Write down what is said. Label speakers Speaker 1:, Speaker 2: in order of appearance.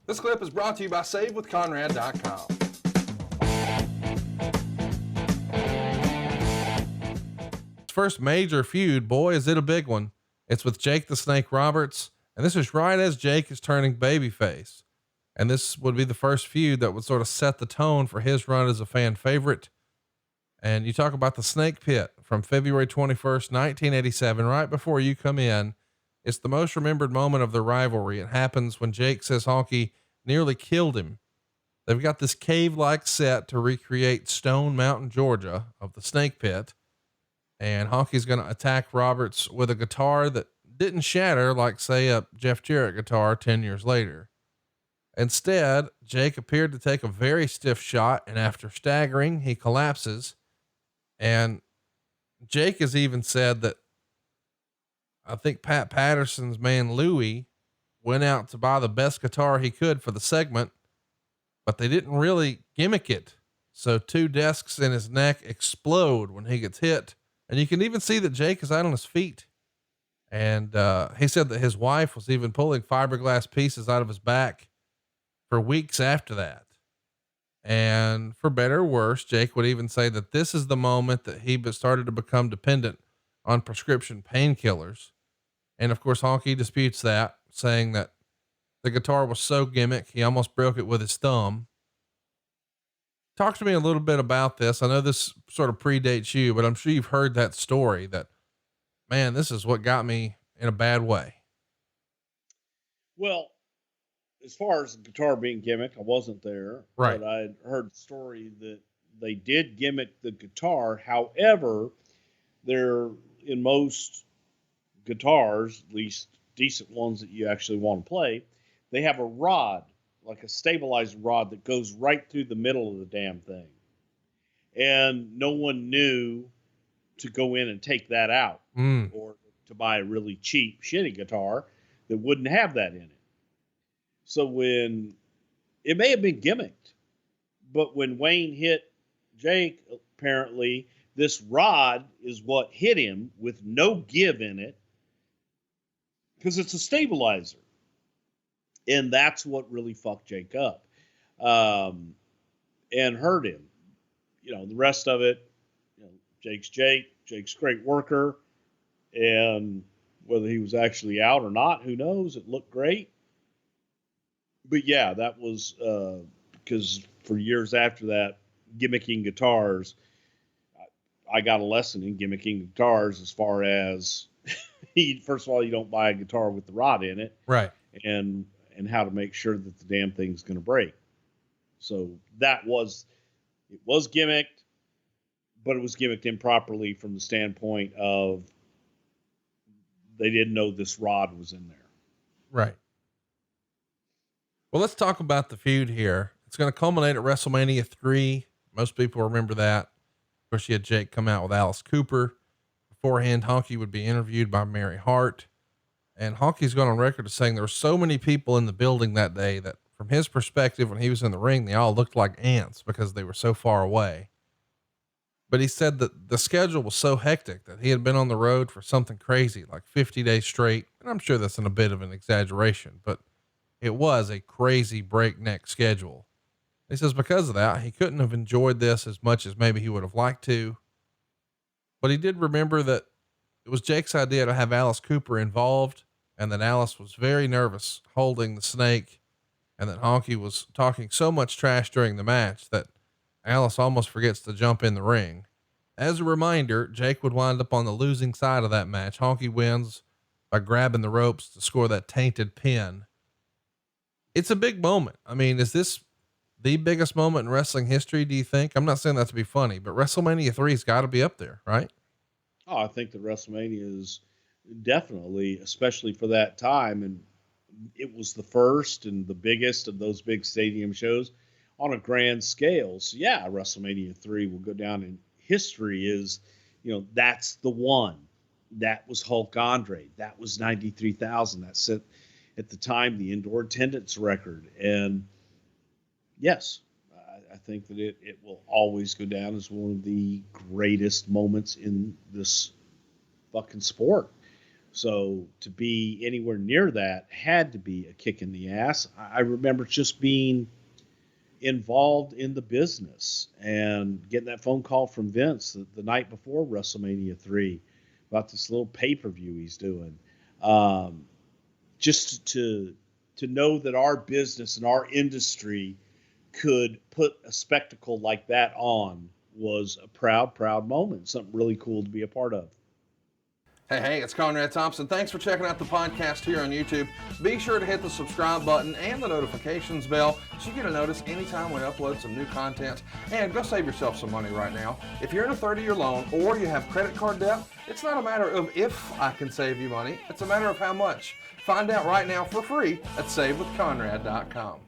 Speaker 1: This clip is brought to you by SaveWithConrad.com. His first major feud, boy, is it a big one. It's with Jake the Snake Roberts, and this is right as Jake is turning babyface. And this would be the first feud that would sort of set the tone for his run as a fan favorite. And you talk about the Snake Pit from February 21st, 1987, right before you come in. It's the most remembered moment of the rivalry. It happens when Jake says Honky nearly killed him. They've got this cave-like set to recreate Stone Mountain, Georgia of the Snake Pit. And Honky's going to attack Roberts with a guitar that didn't shatter like, say, a Jeff Jarrett guitar 10 years later. Instead, Jake appeared to take a very stiff shot, and after staggering, he collapses. And Jake has even said that I think Pat Patterson's man Louie went out to buy the best guitar he could for the segment, but they didn't really gimmick it. So 2 desks in his neck explode when he gets hit. And you can even see that Jake is out on his feet. And, he said that his wife was even pulling fiberglass pieces out of his back for weeks after that. And for better or worse, Jake would even say that this is the moment that he started to become dependent on prescription painkillers. And of course, Honky disputes that, saying that the guitar was so gimmick, he almost broke it with his thumb. Talk to me a little bit about this. I know this sort of predates you, but I'm sure you've heard that story that, man, this is what got me in a bad way.
Speaker 2: Well, as far as the guitar being gimmick, I wasn't there,
Speaker 1: right?
Speaker 2: But I heard the story that they did gimmick the guitar. However, they're in most guitars, at least decent ones that you actually want to play, they have a rod, like a stabilized rod that goes right through the middle of the damn thing. And no one knew to go in and take that out or to buy a really cheap, shitty guitar that wouldn't have that in it. So when it may have been gimmicked, but when Wayne hit Jake, apparently this rod is what hit him with no give in it, because it's a stabilizer. And that's what really fucked Jake up, and hurt him. You know, the rest of it, you know, Jake's a great worker, and whether he was actually out or not, who knows? It looked great. But yeah, that was, because for years after that, gimmicking guitars, I got a lesson in gimmicking guitars as far as, first of all, you don't buy a guitar with the rod in it.
Speaker 1: Right.
Speaker 2: And how to make sure that the damn thing's going to break. So it was gimmicked, but it was gimmicked improperly from the standpoint of they didn't know this rod was in there.
Speaker 1: Right. Well, let's talk about the feud here. It's going to culminate at WrestleMania 3. Most people remember that. Of course, you had Jake come out with Alice Cooper. Beforehand, Honky would be interviewed by Mary Hart. And Honky's gone on record as saying there were so many people in the building that day that from his perspective, when he was in the ring, they all looked like ants because they were so far away. But he said that the schedule was so hectic that he had been on the road for something crazy, like 50 days straight. And I'm sure that's a bit of an exaggeration, but it was a crazy breakneck schedule. He says because of that, he couldn't have enjoyed this as much as maybe he would have liked to, but he did remember that it was Jake's idea to have Alice Cooper involved, and that Alice was very nervous holding the snake, and that Honky was talking so much trash during the match that Alice almost forgets to jump in the ring. As a reminder, Jake would wind up on the losing side of that match. Honky wins by grabbing the ropes to score that tainted pin. It's a big moment. I mean, is this the biggest moment in wrestling history, do you think? I'm not saying that to be funny, but WrestleMania 3 has got to be up there, right?
Speaker 2: Oh, I think that WrestleMania is definitely, especially for that time. And it was the first and the biggest of those big stadium shows on a grand scale. So yeah, WrestleMania 3 will go down in history as, you know, that's the one. That was Hulk Andre. That was 93,000. That set at the time the indoor attendance record. And yes, I think that it will always go down as one of the greatest moments in this fucking sport. So to be anywhere near that had to be a kick in the ass. I remember just being involved in the business and getting that phone call from Vince the night before WrestleMania 3 about this little pay-per-view he's doing. Just to know that our business and our industry could put a spectacle like that on was a proud moment, something really cool to be a part of.
Speaker 1: Hey, it's Conrad Thompson. Thanks for checking out the podcast here on YouTube. Be sure to hit the subscribe button and the notifications bell so you get a notice anytime we upload some new content. And go save yourself some money right now. If you're in a 30-year loan or you have credit card debt, it's not a matter of if I can save you money. It's a matter of how much. Find out right now for free at SaveWithConrad.com.